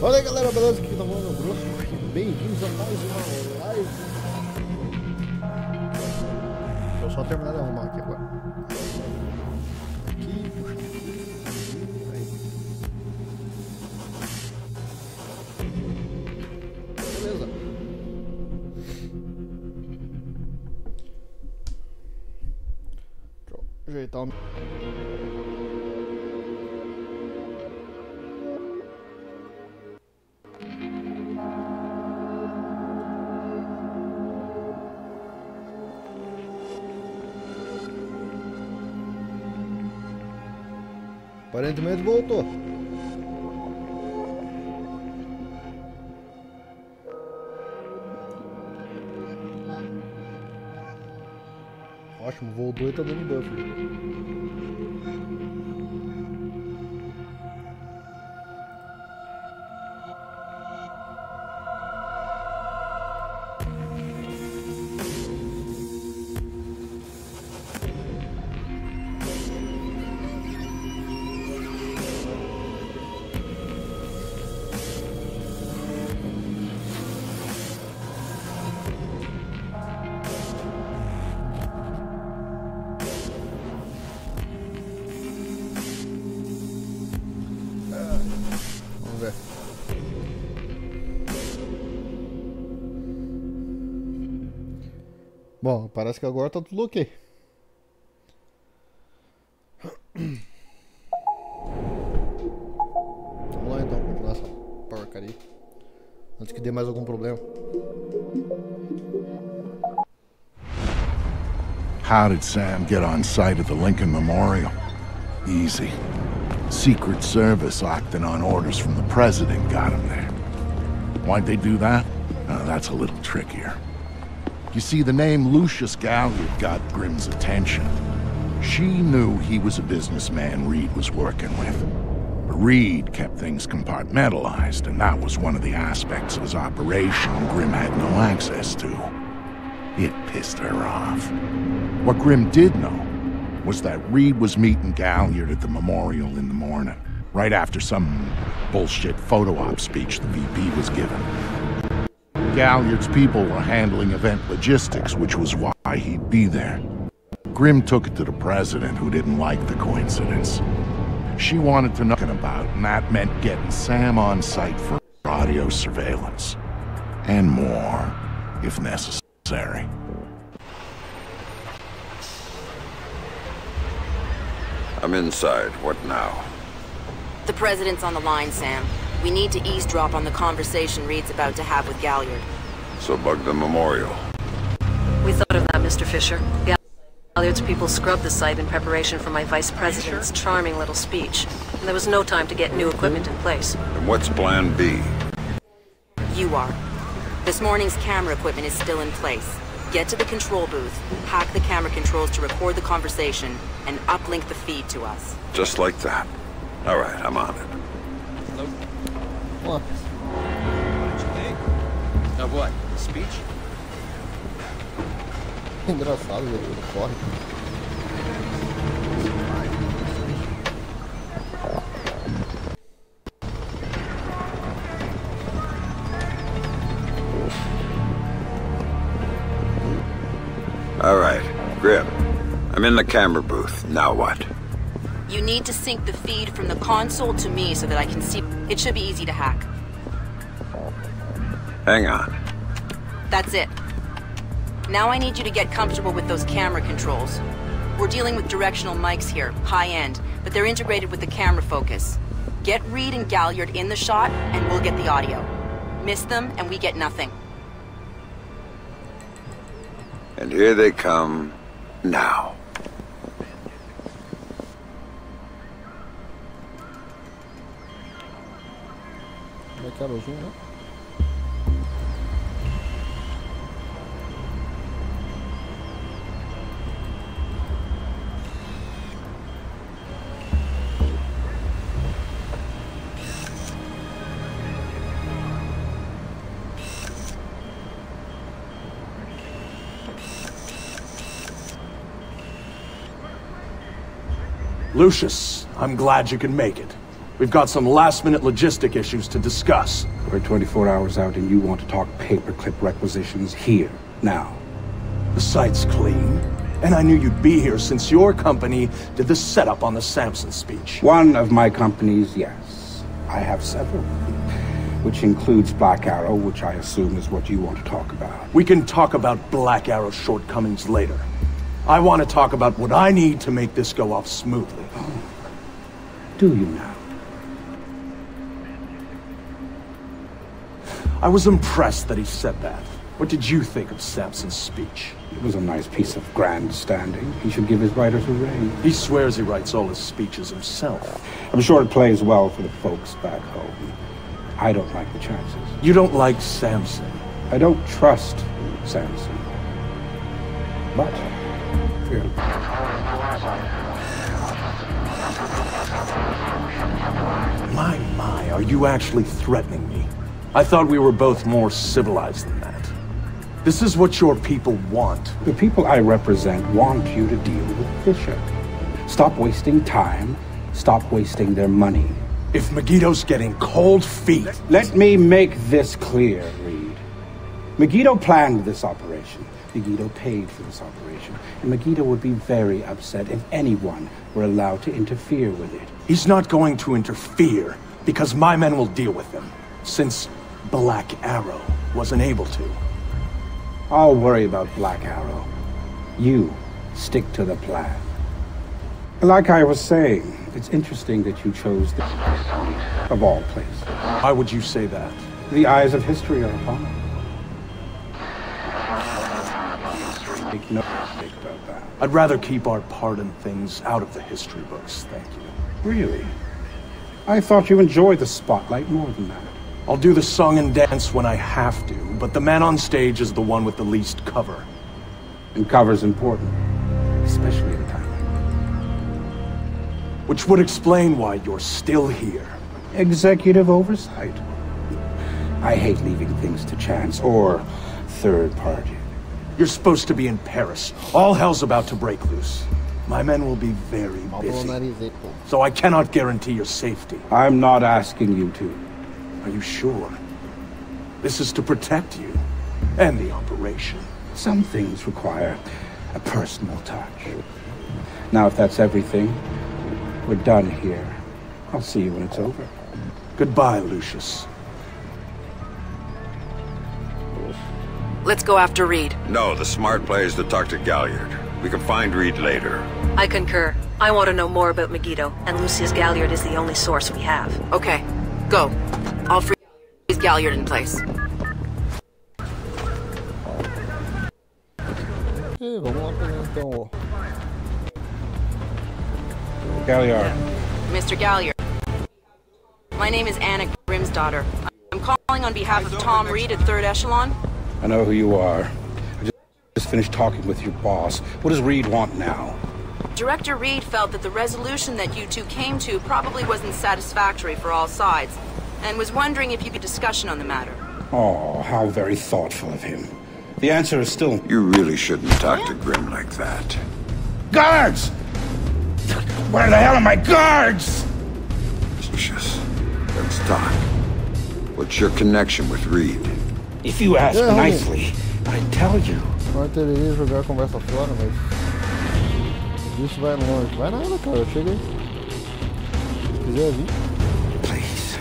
Fala aí galera, beleza? Aqui tá falando o Grosso. Bem-vindos a mais uma live. Deixa eu só terminar de arrumar aqui agora. Aqui, puxa aqui. Aí. Beleza. Deixa eu ajeitar o... Aparentemente voltou. Ótimo, voltou e tá dando buff. Bom, parece que agora tá tudo ok. Vamos lá então, continuar essa porcaria. Antes que dê mais algum problema. How did Sam get on site at the Lincoln Memorial? Easy. Secret Service acting on orders from the President got him there. Why'd they do that? That's a little trickier. You see, the name Lucius Galliard got Grimm's attention. She knew he was a businessman Reed was working with. But Reed kept things compartmentalized, and that was one of the aspects of his operation Grimm had no access to. It pissed her off. What Grimm did know was that Reed was meeting Galliard at the memorial in the morning, right after some bullshit photo op speech the VP was giving. Galliard's people were handling event logistics, which was why he'd be there. Grimm took it to the President, who didn't like the coincidence. She wanted to know about, and that meant getting Sam on site for audio surveillance. And more, if necessary. I'm inside. What now? The President's on the line, Sam. We need to eavesdrop on the conversation Reed's about to have with Galliard. So bug the memorial. We thought of that, Mr. Fisher. Galliard's people scrubbed the site in preparation for my Vice President's charming little speech. And there was no time to get new equipment in place. And what's plan B? You are. This morning's camera equipment is still in place. Get to the control booth, hack the camera controls to record the conversation, and uplink the feed to us. Just like that. All right, I'm on it. What? Of what? The speech? Engraçado ver tudo corre. All right, Grimm. I'm in the camera booth. Now what? You need to sync the feed from the console to me so that I can see. It should be easy to hack. Hang on. That's it. Now I need you to get comfortable with those camera controls. We're dealing with directional mics here, high-end, but they're integrated with the camera focus. Get Reed and Galliard in the shot, and we'll get the audio. Miss them, and we get nothing. And here they come now. Como é que era o zoom, né? Lucius, I'm glad you can make it. We've got some last-minute logistic issues to discuss. We're 24 hours out and you want to talk paperclip requisitions here, now. The site's clean, and I knew you'd be here since your company did the setup on the Samson speech. One of my companies, yes. I have several. Which includes Black Arrow, which I assume is what you want to talk about. We can talk about Black Arrow's shortcomings later. I want to talk about what I need to make this go off smoothly. Oh. Do you now? I was impressed that he said that. What did you think of Samson's speech? It was a nice piece of grandstanding. He should give his writers a raise. He swears he writes all his speeches himself. I'm sure it plays well for the folks back home. I don't like the chances. You don't like Samson? I don't trust Samson. But... yeah. My, are you actually threatening me? I thought we were both more civilized than that. This is what your people want. The people I represent want you to deal with Fisher. Stop wasting time. Stop wasting their money. If Megiddo's getting cold feet... Let me make this clear, Reed. Megiddo planned this operation. Megiddo paid for this operation. And Megiddo would be very upset if anyone were allowed to interfere with it. He's not going to interfere, because my men will deal with him. Since Black Arrow wasn't able to. I'll worry about Black Arrow. You stick to the plan. Like I was saying, it's interesting that you chose this place, of all places. Why would you say that? The eyes of history are upon it. Make no mistake about that. I'd rather keep our part in things out of the history books, thank you. Really? I thought you enjoyed the spotlight more than that. I'll do the song and dance when I have to, but the man on stage is the one with the least cover. And cover's important, especially at a time like this. Which would explain why you're still here. Executive oversight. I hate leaving things to chance or third party. You're supposed to be in Paris. All hell's about to break loose. My men will be very busy, so I cannot guarantee your safety. I'm not asking you to. Are you sure? This is to protect you and the operation. Some things require a personal touch. Now, if that's everything, we're done here. I'll see you when it's over. Goodbye, Lucius. Let's go after Reed. No, the smart play is to talk to Galliard. We can find Reed later. I concur. I want to know more about Megiddo, and Lucius Galliard is the only source we have. Okay, go. I'll freeze Galliard in place. Vamos lá também então, ó. Galliard. Mr. Galliard. My name is Anna Grimm's daughter. I'm calling on behalf of Tom Reed at 3rd Echelon. I know who you are. I just finished talking with your boss. What does Reed want now? Director Reed felt that the resolution that you two came to probably wasn't satisfactory for all sides, and was wondering if you could discussion on the matter. Oh, how very thoughtful of him. The answer is still... You really shouldn't talk to Grimm like that. Guards! Where the hell are my guards? Lucius, let's talk. What's your connection with Reed? If you ask nicely, I'd tell you. Não teria jogar a conversa fora, mas... Isso vai longe. Vai nada, cara. Eu cheguei. Se quiser vir. Please.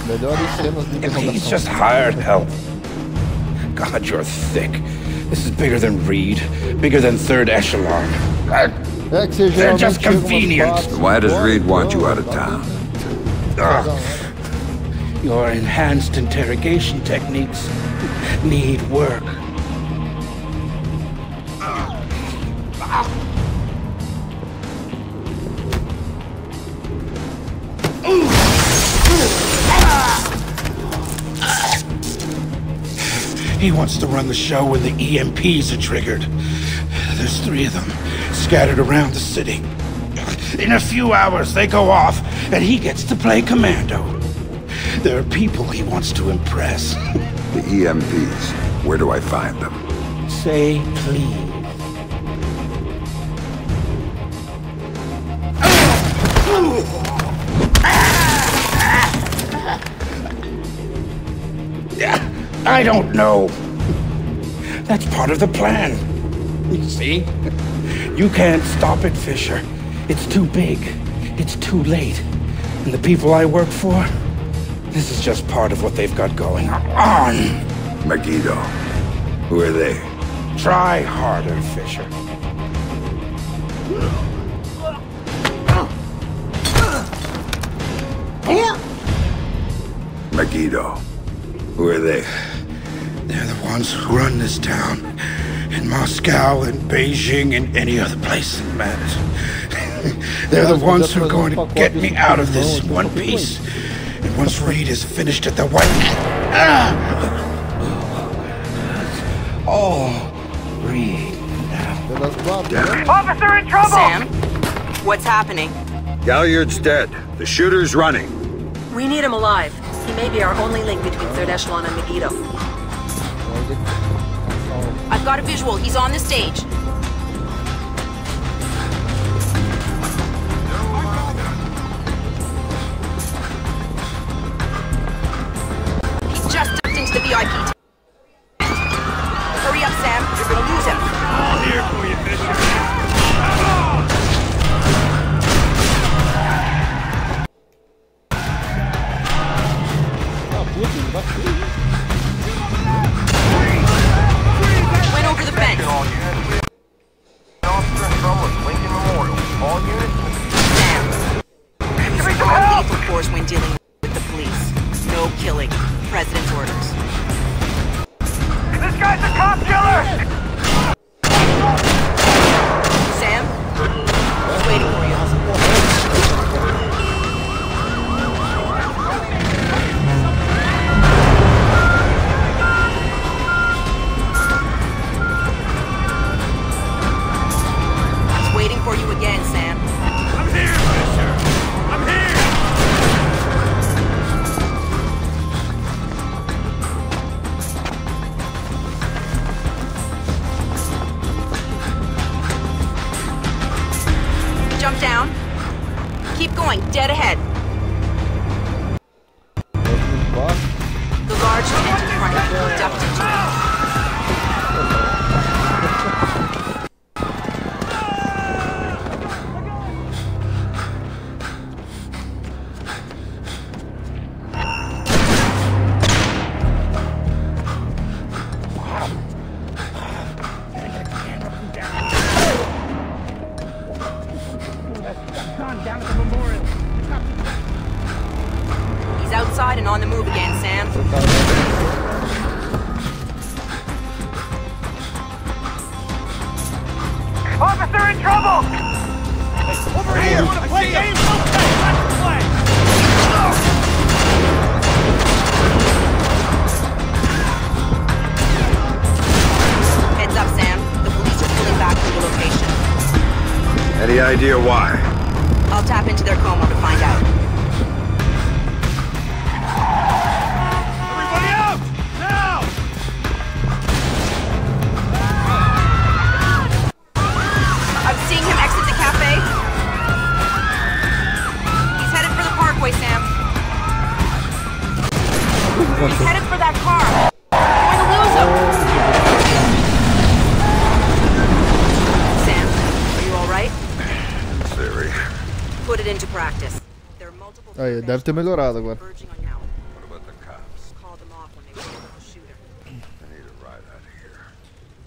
Melhores cenas de He's just hired help. God, you're thick. This is bigger than Reed. Bigger than 3rd Echelon. They're just convenient. Why does Reed want you out of town? Your enhanced interrogation techniques need work. He wants to run the show when the EMPs are triggered. There's 3 of them, scattered around the city. In a few hours, they go off, and he gets to play commando. There are people he wants to impress. The EMPs. Where do I find them? Say please. I don't know. That's part of the plan. You see? You can't stop it, Fisher. It's too big. It's too late. And the people I work for, this is just part of what they've got going on. Megiddo. Who are they? Try harder, Fisher. Megiddo. Who are they? They're the ones who run this town. In Moscow and Beijing and any other place that matters. They're the ones who are going to get me out of this in one piece. And once Reed is finished at the White... Oh, Reed now. Officer in trouble! Sam? What's happening? Galliard's dead. The shooter's running. We need him alive. He may be our only link between Third Echelon and Megiddo. I've got a visual. He's on the stage. He's just stepped into the VIP tent. Hurry up, Sam. You're gonna lose him. All here for you, Fisher. Went over the fence. Sam. Use non-lethal force when dealing with the police. No killing. President's orders. This guy's a cop killer! Sam? He's waiting for you. For you again, Sam. I'm here, Fisher! I'm here! Jump down. Keep going, dead ahead. The large tent in front of you ducked into it. He's outside and on the move again, Sam. Officer in trouble! Over here! Wanna play games? Okay, let's play! Heads up, Sam. The police are pulling back from the location. Any idea why? I'll tap into their coma to find out. Everybody out! Now! I'm seeing him exit the cafe. He's headed for the parkway, Sam. He's headed for that car. We're going to lose him. Sam, are you all right? Theory. Put it into practice. There are multiple Aí, deve ter melhorado agora. verging on now. What about the cops? Call them off when they were able to shoot her. I need a ride out of here.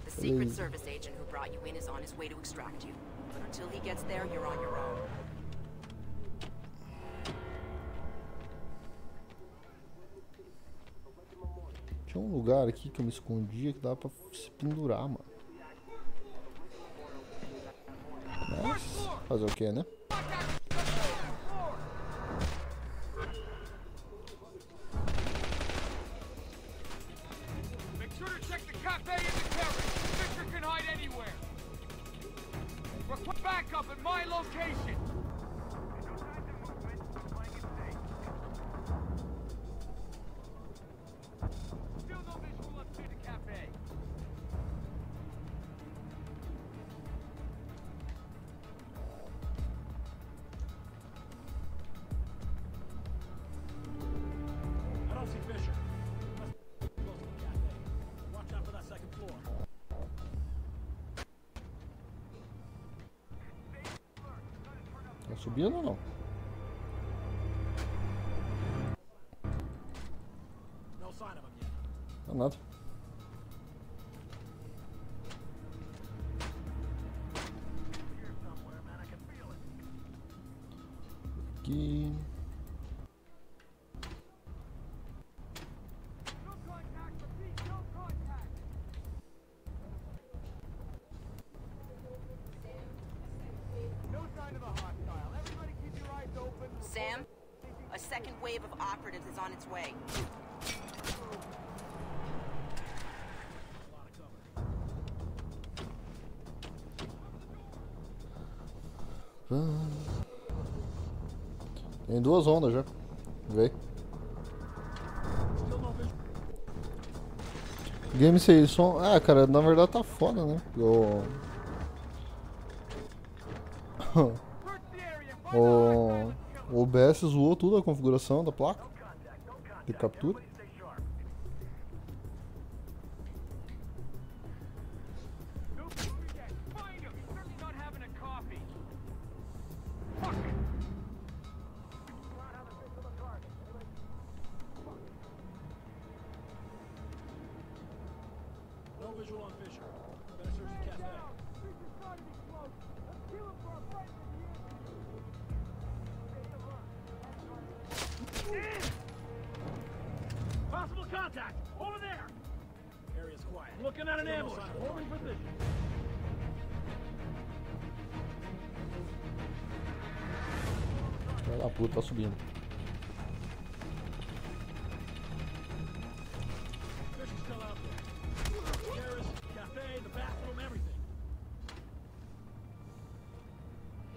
The Secret Service agent who brought you in is on his way to extract you. But until he gets there, you're on your own. Tinha um lugar aqui que eu me escondia que dava pra se pendurar, mano. Mas, fazer o que, né? Make sure to check the cafe and the terrace. Fisher can hide anywhere. Request backup at my location. Still no visual up to the cafe. Subindo ou não? Não, nada. Aqui. Sam, a second wave of operatives is on its way. Tem duas ondas já. Vê. Game sem som. Ah, cara, na verdade tá foda, né? O OBS zoou tudo a configuração da placa de captura. Possible contact! Over there! Area's quiet. Looking at an ambush. Holding position. Filha da puta, tá subindo.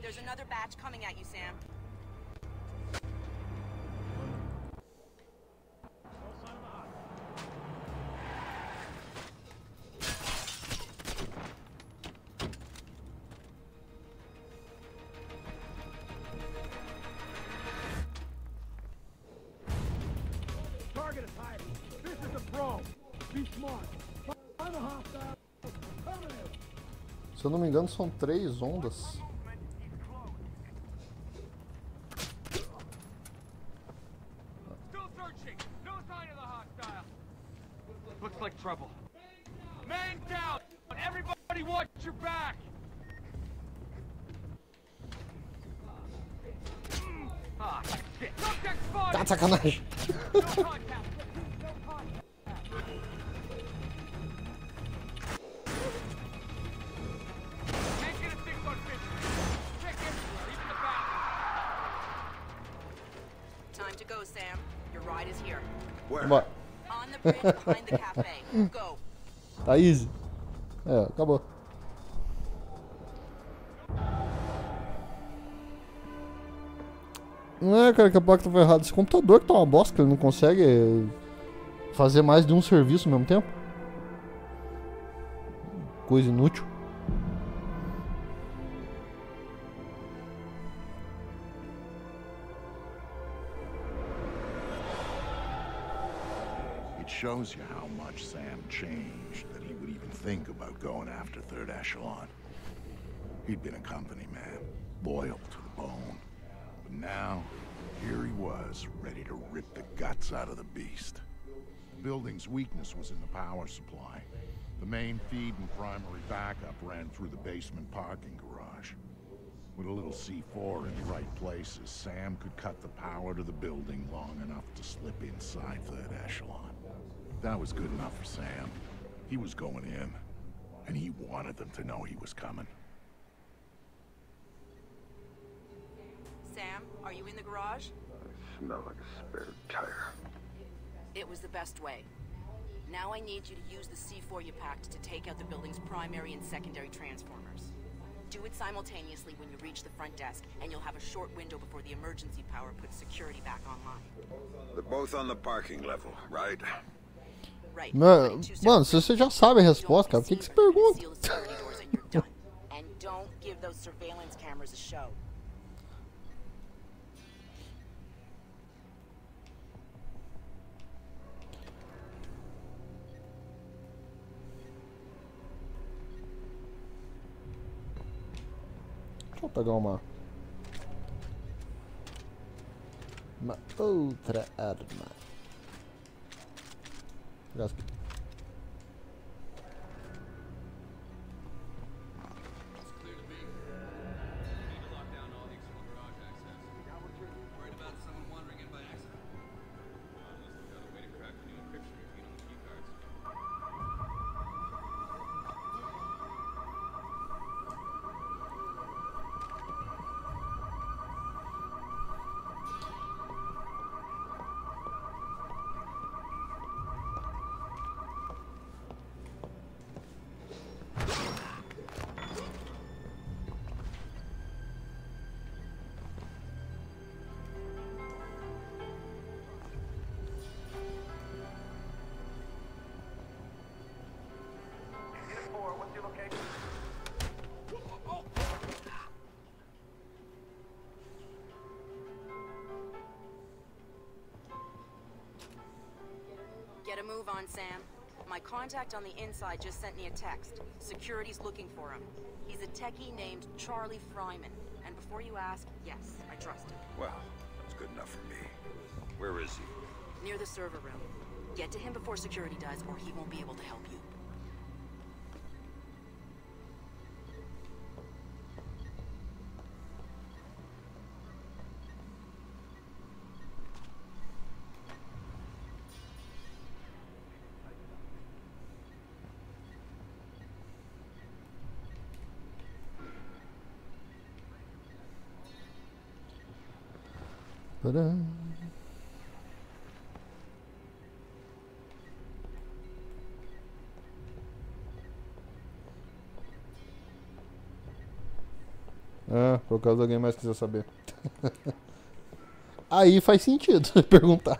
There's another batch coming at you, Sam. Target is hiding. This is a pro. Be smart. Find a hostile. Se eu não me engano, são 3 ondas. Looks like trouble. Man down! Everybody watch your back! Ah, shit. Subject spotted! Tá de sacanagem. No contact! No contact! Can't get a fix on fish. Check everywhere, even the bathroom. Time to go, Sam. Your ride is here. Where? Vambora. On the bridge behind the cafe. Go. Tá easy. É, acabou. Não é, cara, que a placa tava errada. Esse computador que tá uma bosta, que ele não consegue fazer mais de um serviço ao mesmo tempo. Coisa inútil. It shows you how much Sam changed that he would even think about going after Third Echelon. He'd been a company man, loyal to the bone. But now, here he was, ready to rip the guts out of the beast. The building's weakness was in the power supply. The main feed and primary backup ran through the basement parking garage. With a little C4 in the right places, Sam could cut the power to the building long enough to slip inside Third Echelon. That was good enough for Sam. He was going in, and he wanted them to know he was coming. Sam, are you in the garage? I smell like a spare tire. It was the best way. Now I need you to use the C4 you packed to take out the building's primary and secondary transformers. Do it simultaneously when you reach the front desk, and you'll have a short window before the emergency power puts security back online. They're both on the parking level, right? Right. Mano, se você já sabe a resposta, cara, por que você pergunta? And don't give those surveillance cameras a show. Deixa eu pegar uma outra arma. Grosko. Get a move on, Sam. My contact on the inside just sent me a text. Security's looking for him. He's a techie named Charlie Fryman. And before you ask, yes, I trust him. Well, that's good enough for me. Where is he? Near the server room. Get to him before security does, or he won't be able to help you. Tadã. Ah, por causa de alguém mais quiser saber. Aí faz sentido perguntar.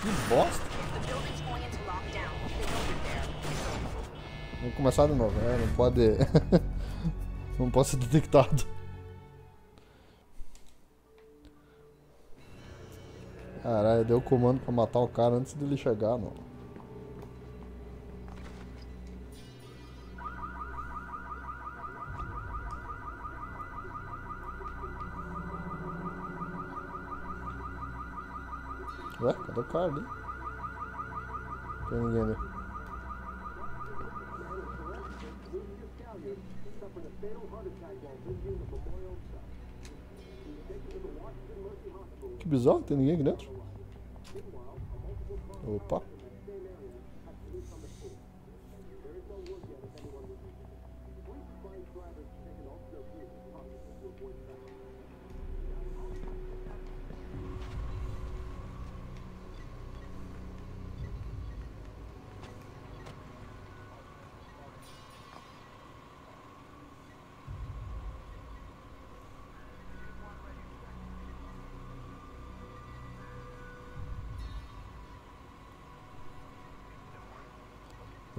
Que bosta. Vamos começar de novo, né? Não pode. Não pode ser detectado. Caralho, deu comando pra matar o cara antes dele chegar, não. Ué, cadê o cara ali? Não tem ninguém ali. Que bizarro, tem ninguém aqui dentro. Opa.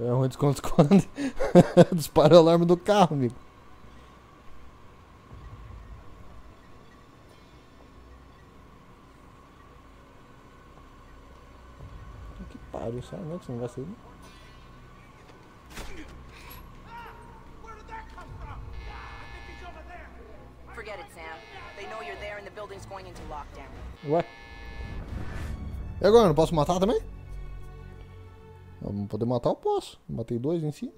É onde esconde. Dispara o alarme do carro, amigo. Que pariu, sabe, né? Que você não vai sair. Forget it, Sam. They know you're there and the building's going into lockdown. Ué? E agora, não posso matar também? Vamos poder matar, eu posso. Matei 2 em cima.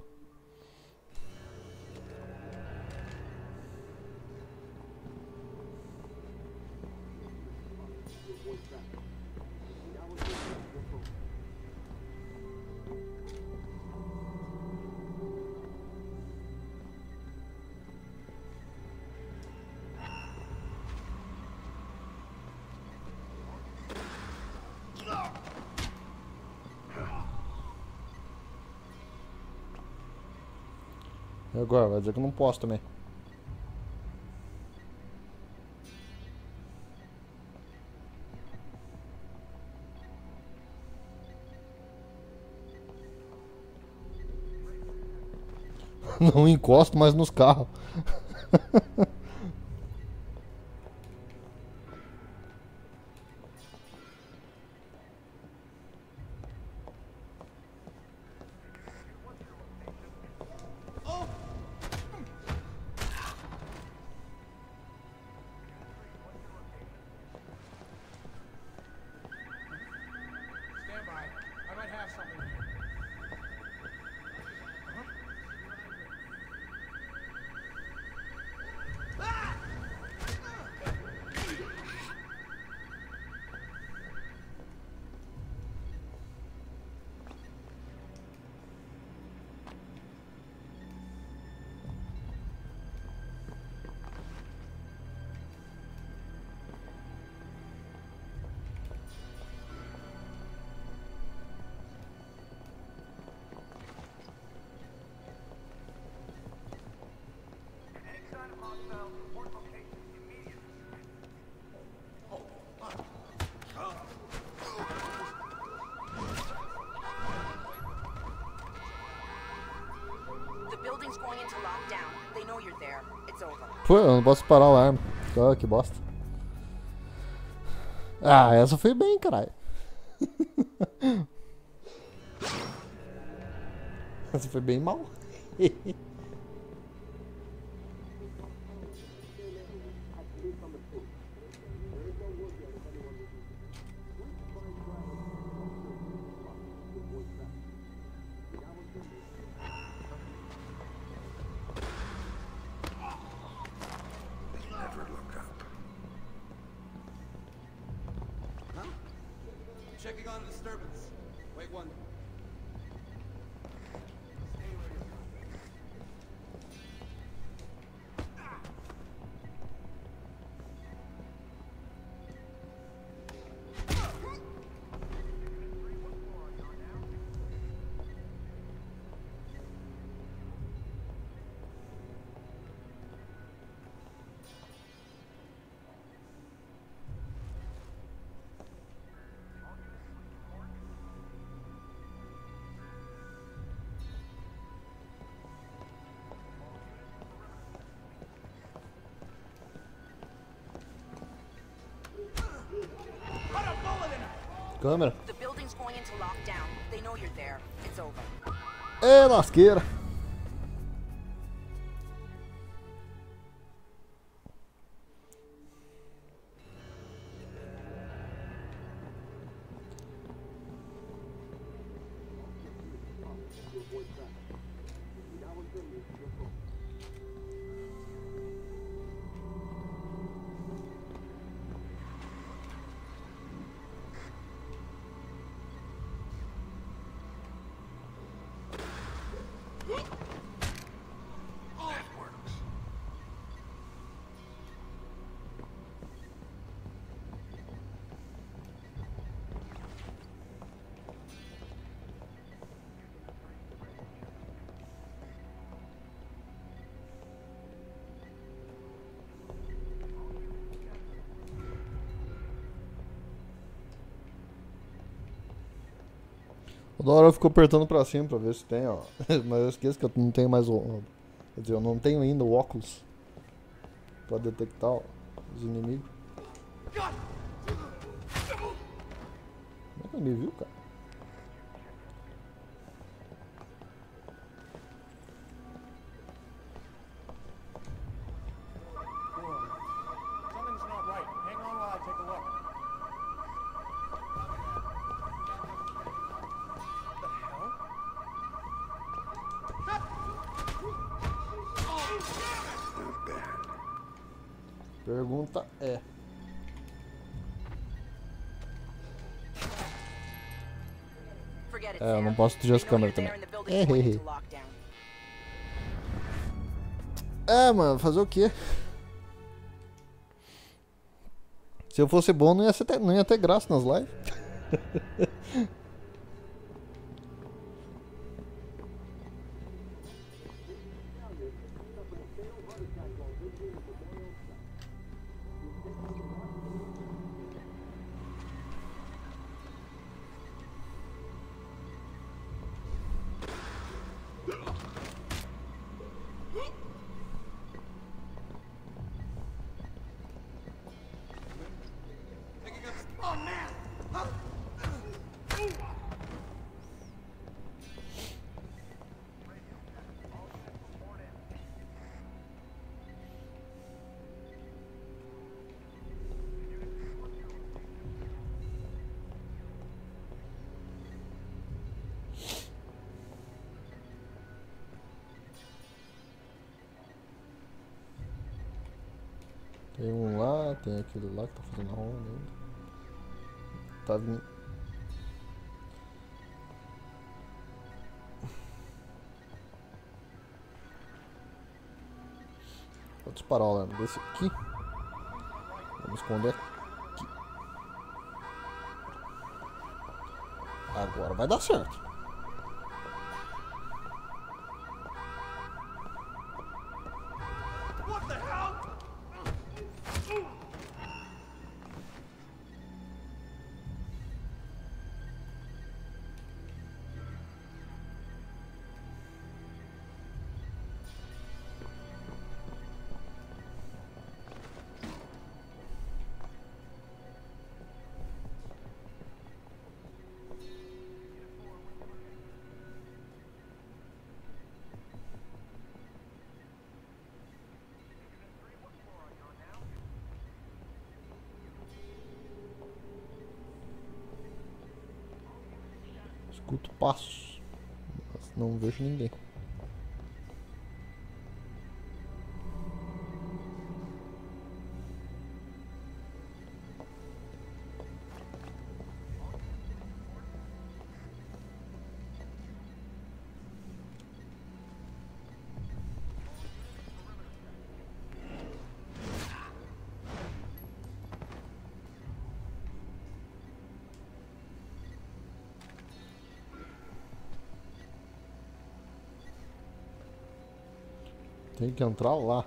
E agora? Vai dizer que eu não posso também. Não encosto mais nos carros. Pô, eu não posso parar o alarme. Ah, que bosta. Ah, essa foi bem, caralho. Essa foi bem mal. Checking on disturbance. Wait one. Câmera. É lasqueira. Toda hora eu fico apertando pra cima pra ver se tem, ó. Mas eu esqueço que eu não tenho mais o... Quer dizer, eu não tenho ainda o óculos pra detectar, ó, os inimigos. Como é que ele me viu, cara? Pergunta é... É, eu não posso tirar as câmeras também. É, mano, fazer o quê? Se eu fosse bom, não ia ter graça nas lives. Tem um lá, tem aquele lá que tá fazendo a ronda ainda. Tá vindo. Vou disparar o alarme desse aqui. Vamos esconder aqui. Agora vai dar certo. What the hell? Escuto passos, mas não vejo ninguém. Tem que entrar lá.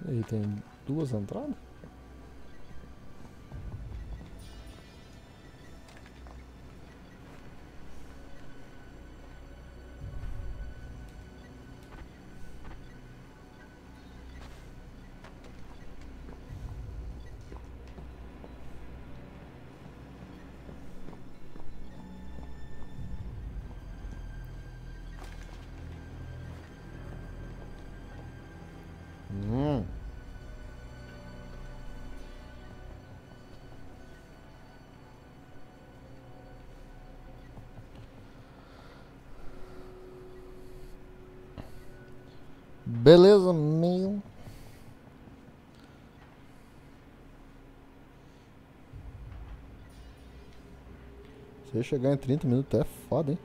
E aí tem duas entradas? Beleza, meu. Se eu chegar em 30 minutos é foda, hein?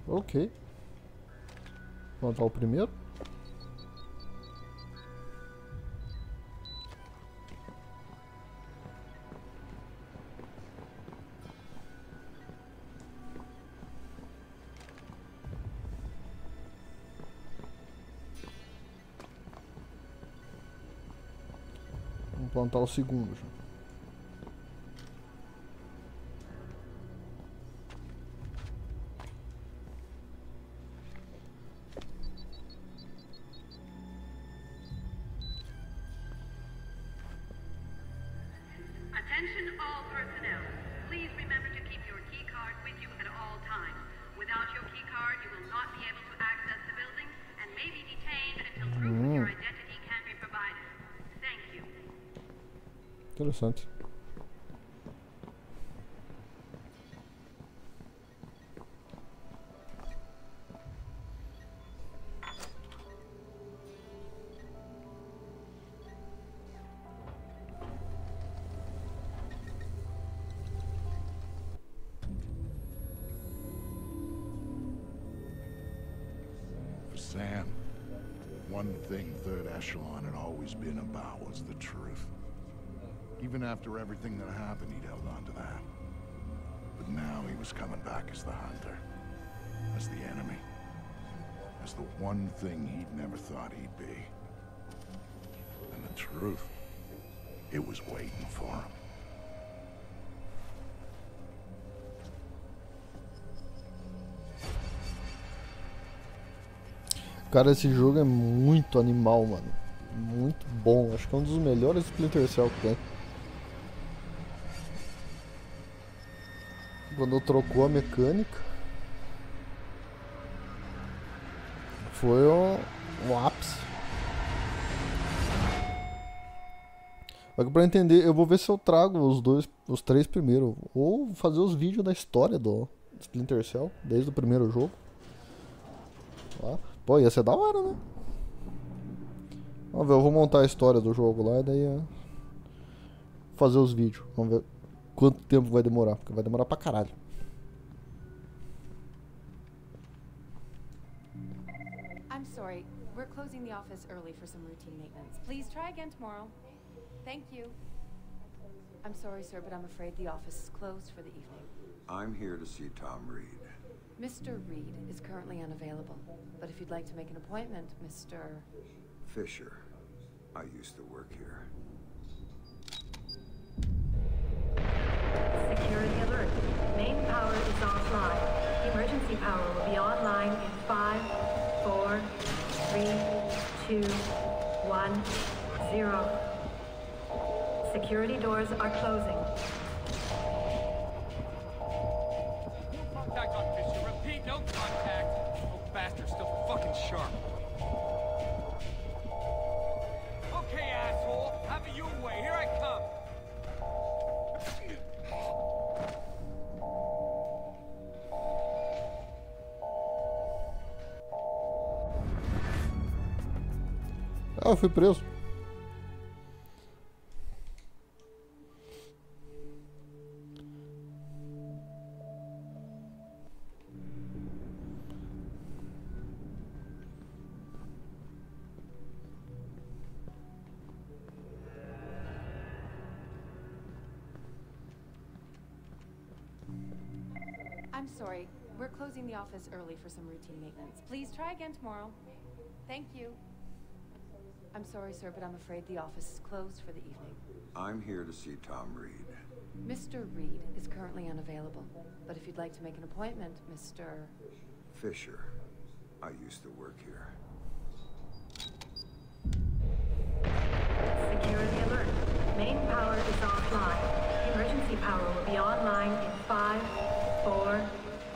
Ok. Vamos ao primeiro. Vamos plantar o segundo já. Attention all personnel. Please remember to keep your key card with you at all times. Without your key card, you will not be able to access the building and may be detained until proof of your identity can be provided. Thank you. Interessante. Sam, one thing Third Echelon had always been about was the truth. Even after everything that happened, he'd held on to that. But now he was coming back as the hunter, as the enemy, as the one thing he'd never thought he'd be. And the truth, it was waiting for him. Cara, esse jogo é muito animal, mano. Muito bom. Acho que é um dos melhores Splinter Cell que tem. Quando trocou a mecânica, foi o ápice. Só que pra entender, eu vou ver se eu trago os três primeiro. Ou fazer os vídeos da história Splinter Cell, desde o primeiro jogo. Lá. Pô, ia ser da hora, né? Vamos ver, eu vou montar a história do jogo lá e daí fazer os vídeos. Vamos ver quanto tempo vai demorar, porque vai demorar pra caralho. I'm sorry, we're closing the office early for some routine maintenance. Please try again tomorrow. Thank you. I'm sorry, sir, but I'm afraid the office is closed for the evening. I'm here to see Tom Reed. Mr. Reed is currently unavailable, but if you'd like to make an appointment, Mr. Fisher. I used to work here. Security alert. Main power is offline. Emergency power will be online in 5, 4, 3, 2, 1, 0. Security doors are closing. Contact on Fisher. Repeat, no contact. Oh, bastard's still fucking sharp. Okay, asshole. Have it your way. Here I come. Ah, eu fui preso. I'm sorry, we're closing the office early for some routine maintenance. Please try again tomorrow. Thank you. I'm sorry, sir, but I'm afraid the office is closed for the evening. I'm here to see Tom Reed. Mr. Reed is currently unavailable, but if you'd like to make an appointment, Mr. Fisher. I used to work here. Security alert. Main power is offline. Emergency power will be online in 5, 4,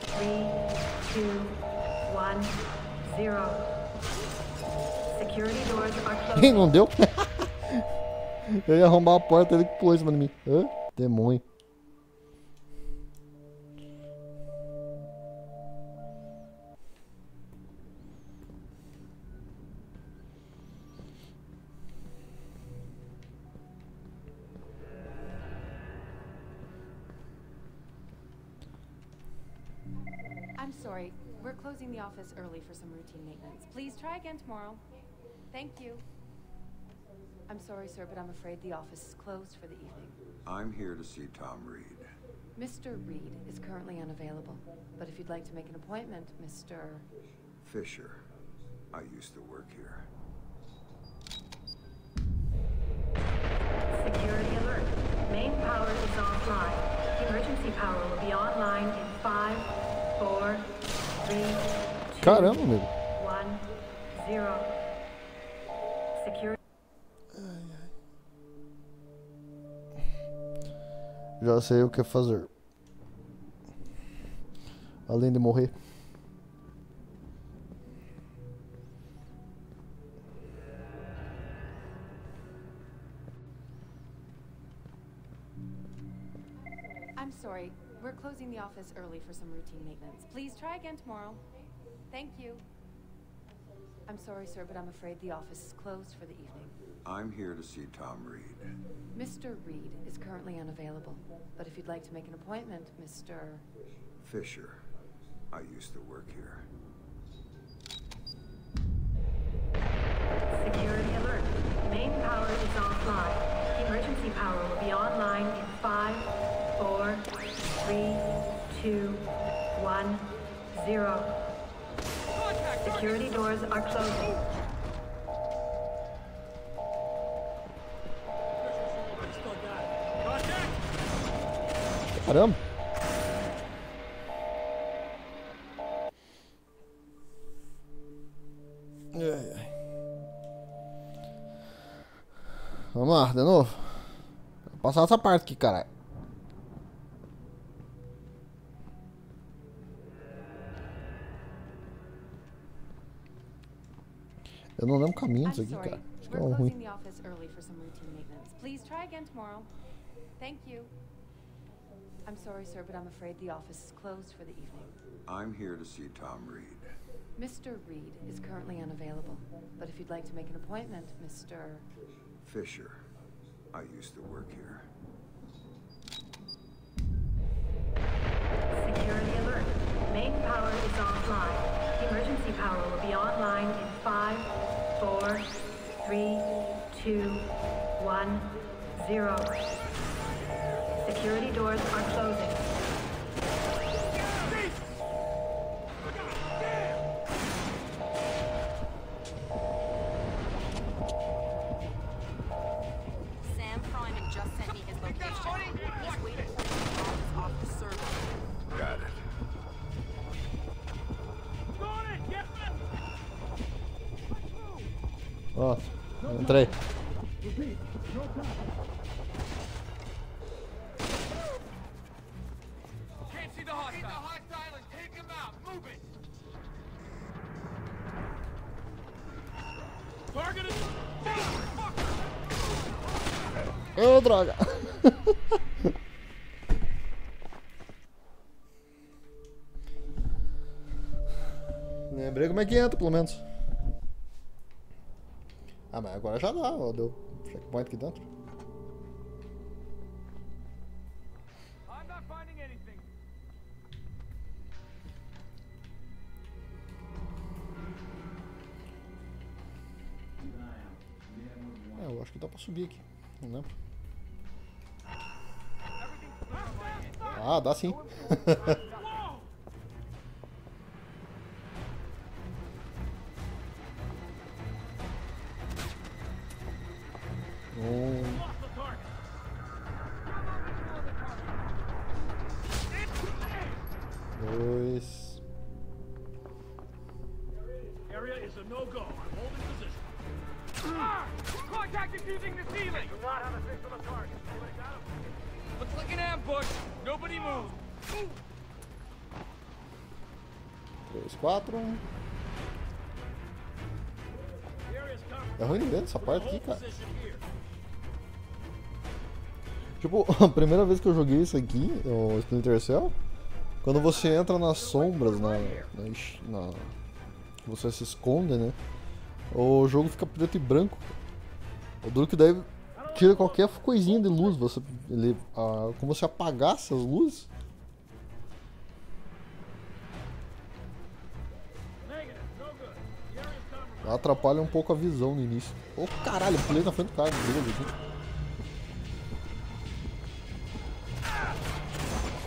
3, 2, 1, 0. Security doors are closing. Não deu? Eu ia arrombar a porta, ele que pôs em cima de mim. Hã? Demônio. I'm sorry, we're closing the office early for some routine maintenance. Please try again tomorrow. Thank you. I'm sorry, sir, but I'm afraid the office is closed for the evening. I'm here to see Tom Reed. Mr. Reed is currently unavailable, but if you'd like to make an appointment, Mr. Fisher. I used to work here. Security alert. Main power is offline. Emergency power will be online in 5, 4, 3, 2, Caramba, amigo. 1, 0. Security. Já sei o que fazer. Além de morrer. I'm sorry, we're closing the office early for some routine maintenance. Please try again tomorrow. Thank you. I'm sorry, sir, but I'm afraid the office is closed for the evening. I'm here to see Tom Reed. Mr. Reed is currently unavailable, but if you'd like to make an appointment, Mr. Fisher. I used to work here. Security alert. Main power is offline. Emergency power will be online in 5, 4, 3, 2, 1, 0. Security doors are closing. Caramba. Vamos lá, de novo. Vou passar essa parte aqui, caralho. Eu não lembro caminhos aqui, cara. Acho que é um ruim. I'm sorry, sir, but I'm afraid the office is closed for the evening. I'm here to see Tom Reed. Mr. Reed is currently unavailable, but if you'd like to make an appointment, Mr. Fisher. I used to work here. Security alert. Main power is offline. Emergency power will be online in 5, 4, 3, 2, 1, 0. Security doors are closing. Sam Fryman just sent me his location. He's waiting for me in the office off the server. Got it. Ó, entrei. Can't see the hostile and take him out. Move it. Target is... Ô, droga! Lembrei como é que entra, pelo menos. Ah, mas agora já dá, ó, deu checkpoint aqui dentro. I'm not finding anything. É, eu acho que dá pra subir aqui, não lembro. Ah, dá sim. Dois. Area is a no-go. I'm holding position. Contact defusing the ceiling. Do not have a fix on the target. Looks like an ambush. Nobody move. 3, 4. É ruim dentro dessa parte aqui, cara. Tipo, a primeira vez que eu joguei isso aqui, o Splinter Cell, quando você entra nas sombras, você se esconde, né? O jogo fica preto e branco. O duro que daí tira qualquer coisinha de luz, como se apagasse as luzes. Atrapalha um pouco a visão no início. Ô, caralho, eu pulei na frente do cara, beleza aqui.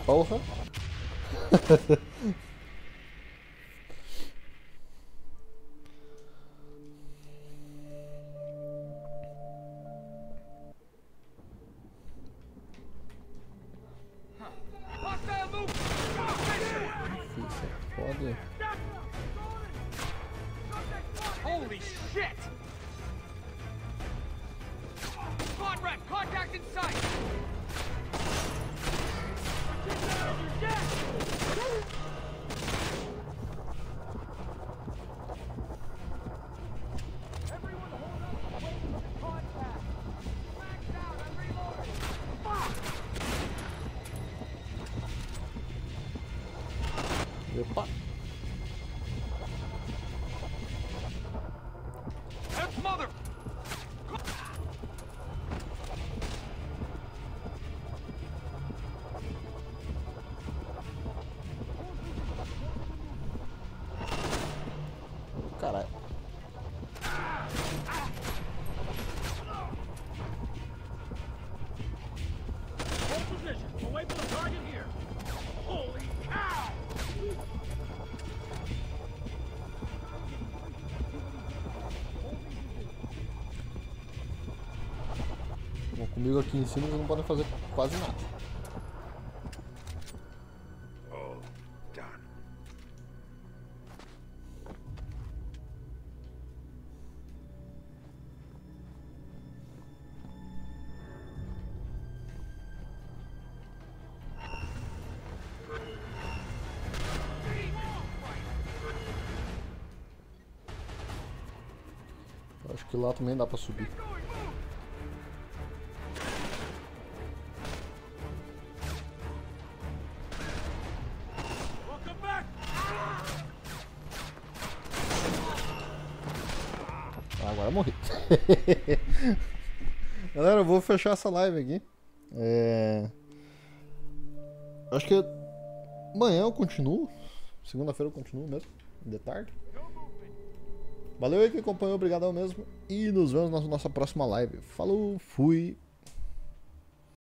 Porra. Pode. Holy shit! Squad rep, contact in sight! Opa. That's mother! Caralho. Hold position. Away from the target here. Holy cow! Bom, comigo aqui em cima eles não podem fazer quase nada. All done. Acho que lá também dá pra subir. Agora eu morri. Galera, eu vou fechar essa live aqui. Acho que amanhã eu continuo. Segunda-feira eu continuo mesmo. De tarde. Valeu aí que acompanhou, obrigadão mesmo. E nos vemos na nossa próxima live. Falou, fui.